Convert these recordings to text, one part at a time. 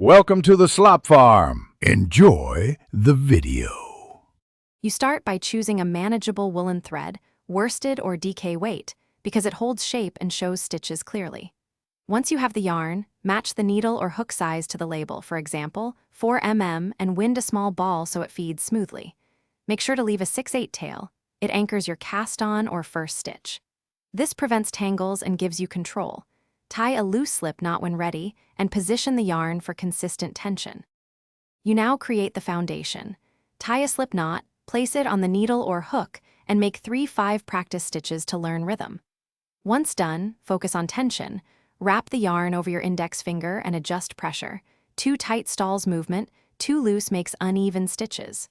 Welcome to the Slop Farm. Enjoy the video. You start by choosing a manageable woolen thread, worsted or DK weight, because it holds shape and shows stitches clearly. Once you have the yarn, match the needle or hook size to the label, for example, 4 mm, and wind a small ball so it feeds smoothly. Make sure to leave a 6/8 tail. It anchors your cast-on or first stitch. This prevents tangles and gives you control. Tie a loose slip knot when ready and position the yarn for consistent tension. You now create the foundation. Tie a slip knot, place it on the needle or hook, and make 3-5 practice stitches to learn rhythm. Once done, focus on tension. Wrap the yarn over your index finger and adjust pressure. Too tight stalls movement, too loose makes uneven stitches.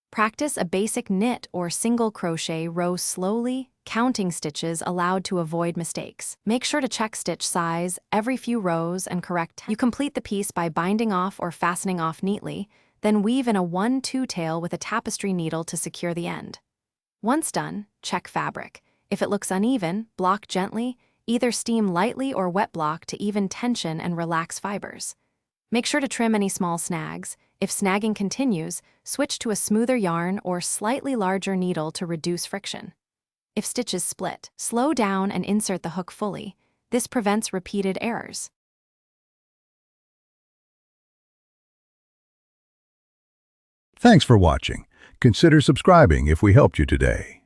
Practice a basic knit or single crochet row slowly, counting stitches allowed to avoid mistakes. Make sure to check stitch size every few rows and correct. You complete the piece by binding off or fastening off neatly, then weave in a 1-2 tail with a tapestry needle to secure the end. Once done, check fabric. If it looks uneven, block gently, either steam lightly or wet block to even tension and relax fibers. Make sure to trim any small snags. If snagging continues, switch to a smoother yarn or slightly larger needle to reduce friction. If stitches split, slow down and insert the hook fully. This prevents repeated errors. Thanks for watching. Consider subscribing if we helped you today.